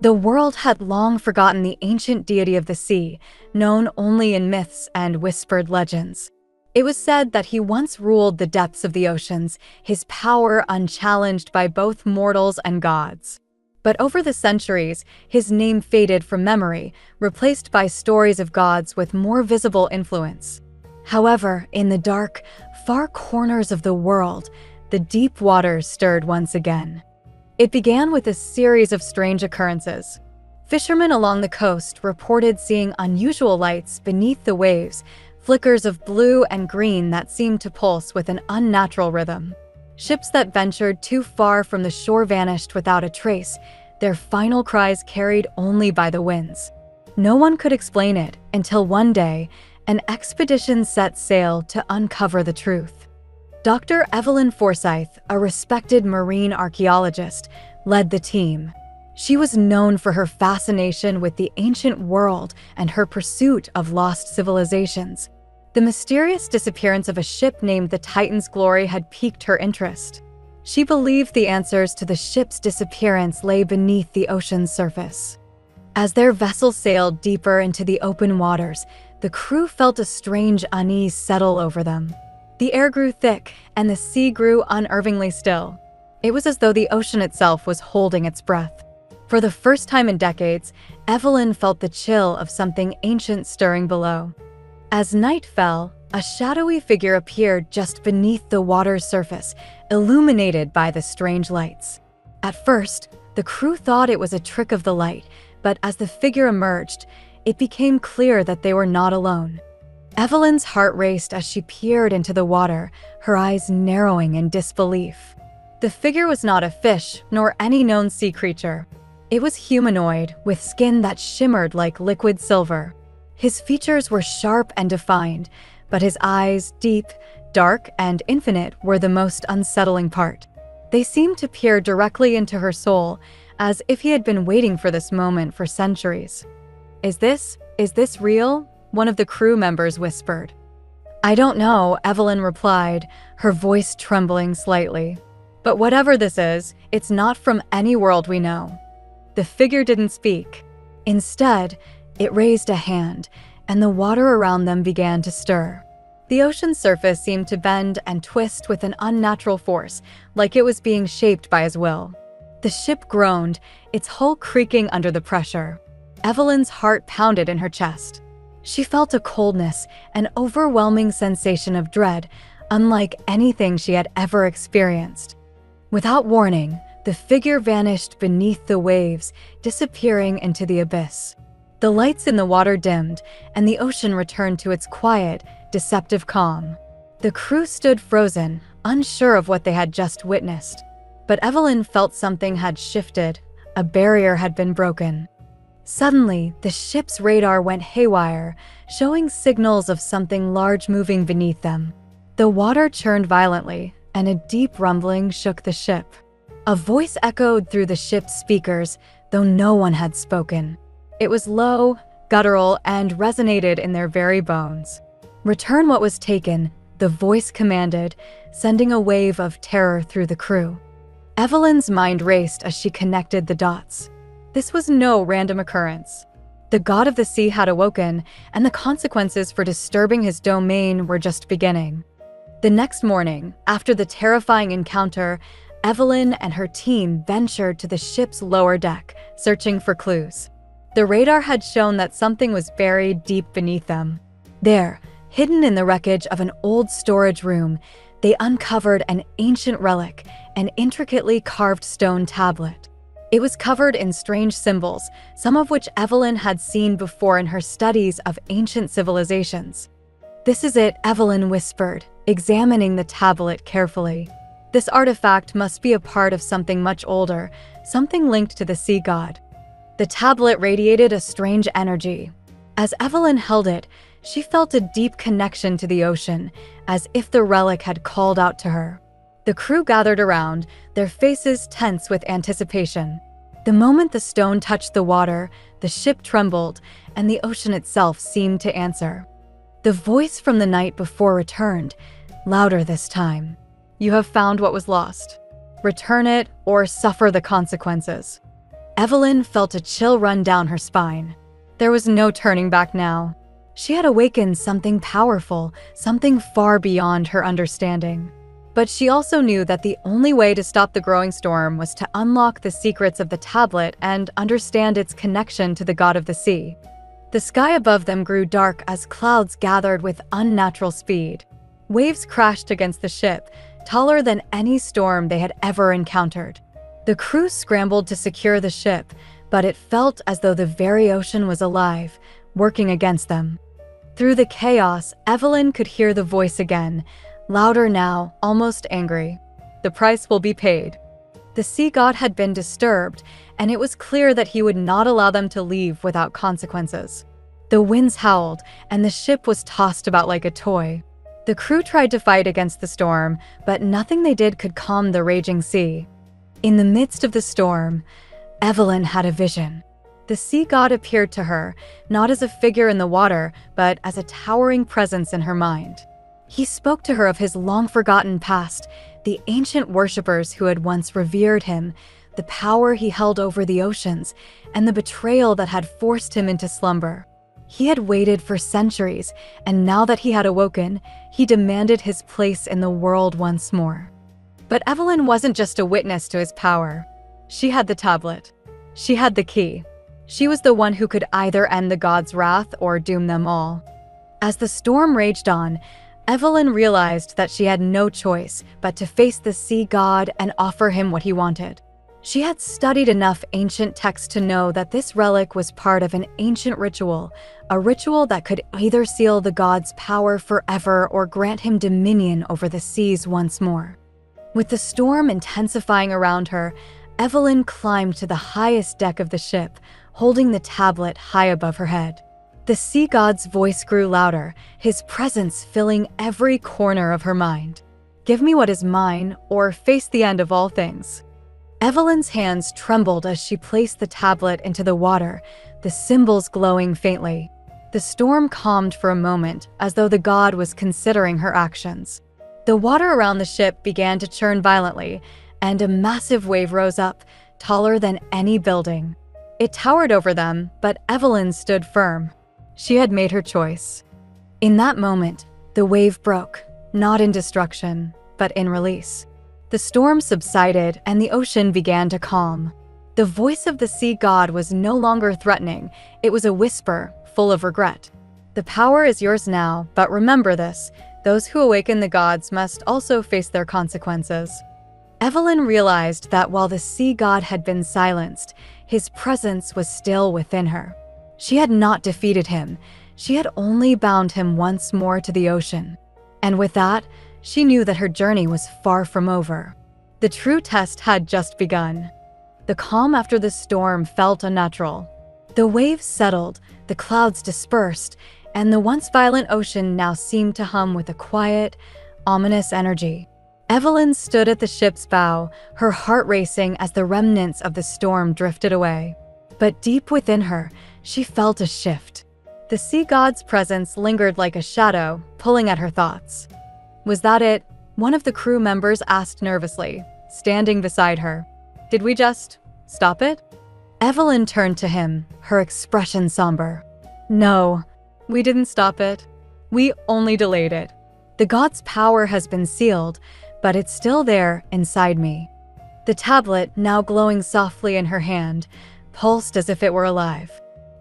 The world had long forgotten the ancient deity of the sea, known only in myths and whispered legends. It was said that he once ruled the depths of the oceans, his power unchallenged by both mortals and gods. But over the centuries, his name faded from memory, replaced by stories of gods with more visible influence. However, in the dark, far corners of the world, the deep waters stirred once again. It began with a series of strange occurrences. Fishermen along the coast reported seeing unusual lights beneath the waves, flickers of blue and green that seemed to pulse with an unnatural rhythm. Ships that ventured too far from the shore vanished without a trace, their final cries carried only by the winds. No one could explain it until one day, an expedition set sail to uncover the truth. Dr. Evelyn Forsythe, a respected marine archaeologist, led the team. She was known for her fascination with the ancient world and her pursuit of lost civilizations. The mysterious disappearance of a ship named the Titan's Glory had piqued her interest. She believed the answers to the ship's disappearance lay beneath the ocean's surface. As their vessel sailed deeper into the open waters, the crew felt a strange unease settle over them. The air grew thick, and the sea grew unnervingly still. It was as though the ocean itself was holding its breath. For the first time in decades, Evelyn felt the chill of something ancient stirring below. As night fell, a shadowy figure appeared just beneath the water's surface, illuminated by the strange lights. At first, the crew thought it was a trick of the light, but as the figure emerged, it became clear that they were not alone. Evelyn's heart raced as she peered into the water, her eyes narrowing in disbelief. The figure was not a fish, nor any known sea creature. It was humanoid, with skin that shimmered like liquid silver. His features were sharp and defined, but his eyes, deep, dark, and infinite, were the most unsettling part. They seemed to peer directly into her soul, as if he had been waiting for this moment for centuries. Is this real?" one of the crew members whispered. "I don't know," Evelyn replied, her voice trembling slightly. "But whatever this is, it's not from any world we know." The figure didn't speak. Instead, it raised a hand, and the water around them began to stir. The ocean's surface seemed to bend and twist with an unnatural force, like it was being shaped by his will. The ship groaned, its hull creaking under the pressure. Evelyn's heart pounded in her chest. She felt a coldness, an overwhelming sensation of dread, unlike anything she had ever experienced. Without warning, the figure vanished beneath the waves, disappearing into the abyss. The lights in the water dimmed, and the ocean returned to its quiet, deceptive calm. The crew stood frozen, unsure of what they had just witnessed. But Evelyn felt something had shifted. A barrier had been broken. Suddenly, the ship's radar went haywire, showing signals of something large moving beneath them. The water churned violently, and a deep rumbling shook the ship. A voice echoed through the ship's speakers, though no one had spoken. It was low, guttural, and resonated in their very bones. "Return what was taken," the voice commanded, sending a wave of terror through the crew. Evelyn's mind raced as she connected the dots. This was no random occurrence. The god of the sea had awoken, and the consequences for disturbing his domain were just beginning. The next morning, after the terrifying encounter, Evelyn and her team ventured to the ship's lower deck, searching for clues. The radar had shown that something was buried deep beneath them. There, hidden in the wreckage of an old storage room, they uncovered an ancient relic, an intricately carved stone tablet. It was covered in strange symbols, some of which Evelyn had seen before in her studies of ancient civilizations. "This is it," Evelyn whispered, examining the tablet carefully. "This artifact must be a part of something much older, something linked to the sea god." The tablet radiated a strange energy. As Evelyn held it, she felt a deep connection to the ocean, as if the relic had called out to her. The crew gathered around, their faces tense with anticipation. The moment the stone touched the water, the ship trembled, and the ocean itself seemed to answer. The voice from the night before returned, louder this time. "You have found what was lost. Return it or suffer the consequences." Evelyn felt a chill run down her spine. There was no turning back now. She had awakened something powerful, something far beyond her understanding. But she also knew that the only way to stop the growing storm was to unlock the secrets of the tablet and understand its connection to the god of the sea. The sky above them grew dark as clouds gathered with unnatural speed. Waves crashed against the ship, taller than any storm they had ever encountered. The crew scrambled to secure the ship, but it felt as though the very ocean was alive, working against them. Through the chaos, Evelyn could hear the voice again, louder now, almost angry. The price will be paid. The sea god had been disturbed, and it was clear that he would not allow them to leave without consequences. The winds howled, and the ship was tossed about like a toy. The crew tried to fight against the storm, but nothing they did could calm the raging sea. In the midst of the storm, Evelyn had a vision. The sea god appeared to her, not as a figure in the water, but as a towering presence in her mind. He spoke to her of his long-forgotten past, the ancient worshippers who had once revered him, the power he held over the oceans, and the betrayal that had forced him into slumber. He had waited for centuries, and now that he had awoken, he demanded his place in the world once more. But Evelyn wasn't just a witness to his power. She had the tablet. She had the key. She was the one who could either end the god's wrath or doom them all. As the storm raged on, Evelyn realized that she had no choice but to face the sea god and offer him what he wanted. She had studied enough ancient texts to know that this relic was part of an ancient ritual, a ritual that could either seal the god's power forever or grant him dominion over the seas once more. With the storm intensifying around her, Evelyn climbed to the highest deck of the ship, holding the tablet high above her head. The sea god's voice grew louder, his presence filling every corner of her mind. "Give me what is mine, or face the end of all things." Evelyn's hands trembled as she placed the tablet into the water, the symbols glowing faintly. The storm calmed for a moment, as though the god was considering her actions. The water around the ship began to churn violently, and a massive wave rose up, taller than any building. It towered over them, but Evelyn stood firm. She had made her choice. In that moment, the wave broke, not in destruction, but in release. The storm subsided and the ocean began to calm. The voice of the sea god was no longer threatening. It was a whisper, full of regret. "The power is yours now, but remember this: those who awaken the gods must also face their consequences." Evelyn realized that while the sea god had been silenced, his presence was still within her. She had not defeated him. She had only bound him once more to the ocean. And with that, she knew that her journey was far from over. The true test had just begun. The calm after the storm felt unnatural. The waves settled, the clouds dispersed, and the once violent ocean now seemed to hum with a quiet, ominous energy. Evelyn stood at the ship's bow, her heart racing as the remnants of the storm drifted away. But deep within her, she felt a shift. The sea god's presence lingered like a shadow, pulling at her thoughts. "Was that it?" one of the crew members asked nervously, standing beside her. "Did we just stop it?" Evelyn turned to him, her expression somber. "No, we didn't stop it. We only delayed it. The god's power has been sealed, but it's still there inside me." The tablet, now glowing softly in her hand, pulsed as if it were alive.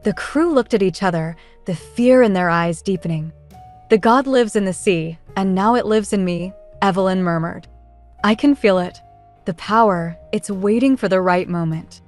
The crew looked at each other, the fear in their eyes deepening. "The god lives in the sea, and now it lives in me," Evelyn murmured. "I can feel it. The power, it's waiting for the right moment."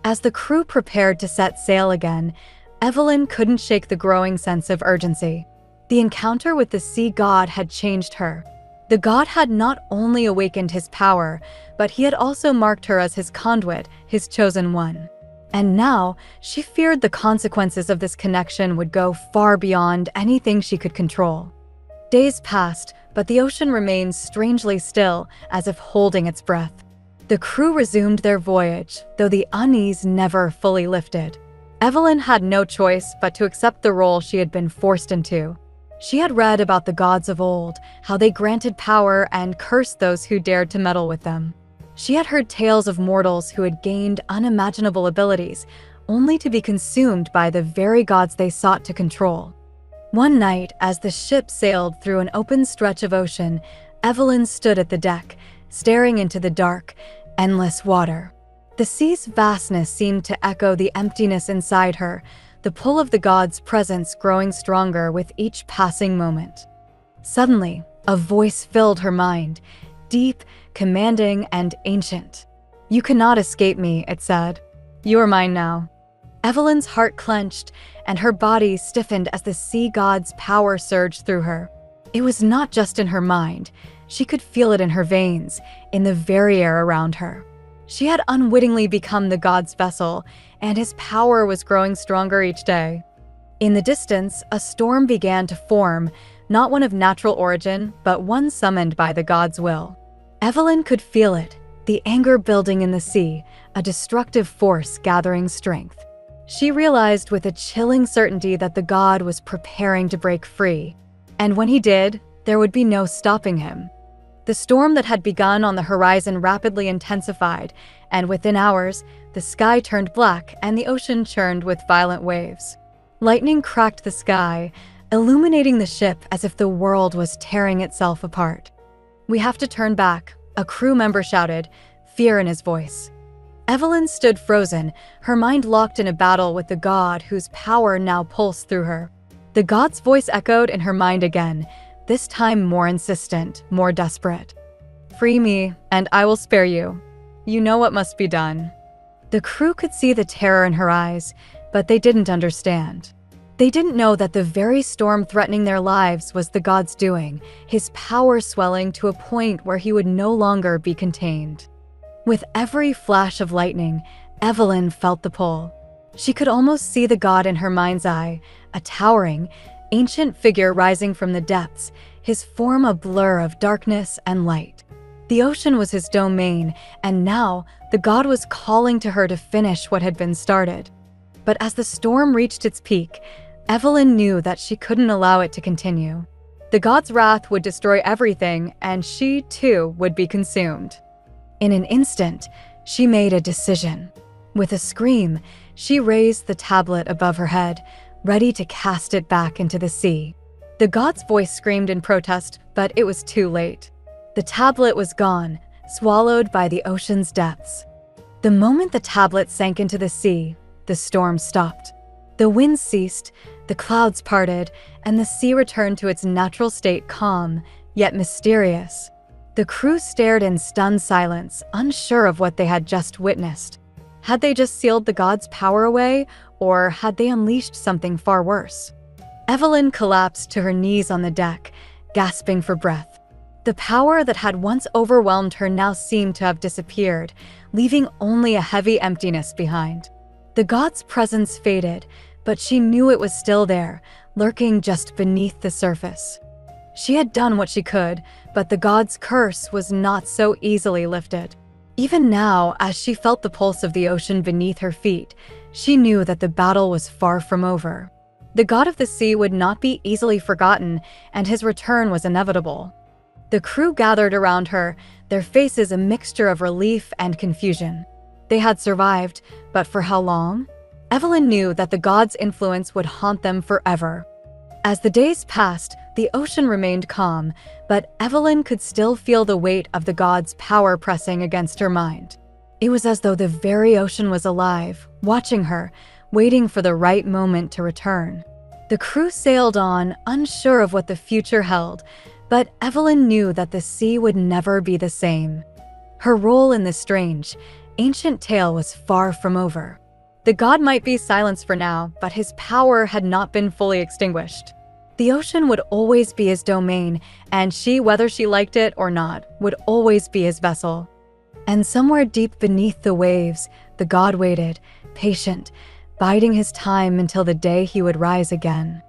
As the crew prepared to set sail again, Evelyn couldn't shake the growing sense of urgency. The encounter with the sea god had changed her. The god had not only awakened his power, but he had also marked her as his conduit, his chosen one. And now, she feared the consequences of this connection would go far beyond anything she could control. Days passed, but the ocean remained strangely still, as if holding its breath. The crew resumed their voyage, though the unease never fully lifted. Evelyn had no choice but to accept the role she had been forced into. She had read about the gods of old, how they granted power and cursed those who dared to meddle with them. She had heard tales of mortals who had gained unimaginable abilities, only to be consumed by the very gods they sought to control. One night, as the ship sailed through an open stretch of ocean, Evelyn stood at the deck, staring into the dark, endless water. The sea's vastness seemed to echo the emptiness inside her, the pull of the gods' presence growing stronger with each passing moment. Suddenly, a voice filled her mind, deep, commanding, and ancient. "You cannot escape me," it said. "You are mine now." Evelyn's heart clenched, and her body stiffened as the sea god's power surged through her. It was not just in her mind. She could feel it in her veins, in the very air around her. She had unwittingly become the god's vessel, and his power was growing stronger each day. In the distance, a storm began to form, not one of natural origin, but one summoned by the god's will. Evelyn could feel it, the anger building in the sea, a destructive force gathering strength. She realized with a chilling certainty that the god was preparing to break free. And when he did, there would be no stopping him. The storm that had begun on the horizon rapidly intensified, and within hours, the sky turned black and the ocean churned with violent waves. Lightning cracked the sky, illuminating the ship as if the world was tearing itself apart. "We have to turn back," a crew member shouted, fear in his voice. Evelyn stood frozen, her mind locked in a battle with the god whose power now pulsed through her. The god's voice echoed in her mind again, this time more insistent, more desperate. "Free me, and I will spare you. You know what must be done." The crew could see the terror in her eyes, but they didn't understand. They didn't know that the very storm threatening their lives was the god's doing, his power swelling to a point where he would no longer be contained. With every flash of lightning, Evelyn felt the pull. She could almost see the god in her mind's eye, a towering, ancient figure rising from the depths, his form a blur of darkness and light. The ocean was his domain, and now the god was calling to her to finish what had been started. But as the storm reached its peak, Evelyn knew that she couldn't allow it to continue. The god's wrath would destroy everything, and she, too, would be consumed. In an instant, she made a decision. With a scream, she raised the tablet above her head, ready to cast it back into the sea. The god's voice screamed in protest, but it was too late. The tablet was gone, swallowed by the ocean's depths. The moment the tablet sank into the sea, the storm stopped. The wind ceased, the clouds parted, and the sea returned to its natural state, calm, yet mysterious. The crew stared in stunned silence, unsure of what they had just witnessed. Had they just sealed the god's power away, or had they unleashed something far worse? Evelyn collapsed to her knees on the deck, gasping for breath. The power that had once overwhelmed her now seemed to have disappeared, leaving only a heavy emptiness behind. The god's presence faded, but she knew it was still there, lurking just beneath the surface. She had done what she could, but the god's curse was not so easily lifted. Even now, as she felt the pulse of the ocean beneath her feet, she knew that the battle was far from over. The god of the sea would not be easily forgotten, and his return was inevitable. The crew gathered around her, their faces a mixture of relief and confusion. They had survived, but for how long? Evelyn knew that the god's influence would haunt them forever. As the days passed, the ocean remained calm, but Evelyn could still feel the weight of the god's power pressing against her mind. It was as though the very ocean was alive, watching her, waiting for the right moment to return. The crew sailed on, unsure of what the future held, but Evelyn knew that the sea would never be the same. Her role in this strange, ancient tale was far from over. The god might be silenced for now, but his power had not been fully extinguished. The ocean would always be his domain, and she, whether she liked it or not, would always be his vessel. And somewhere deep beneath the waves, the god waited, patient, biding his time until the day he would rise again.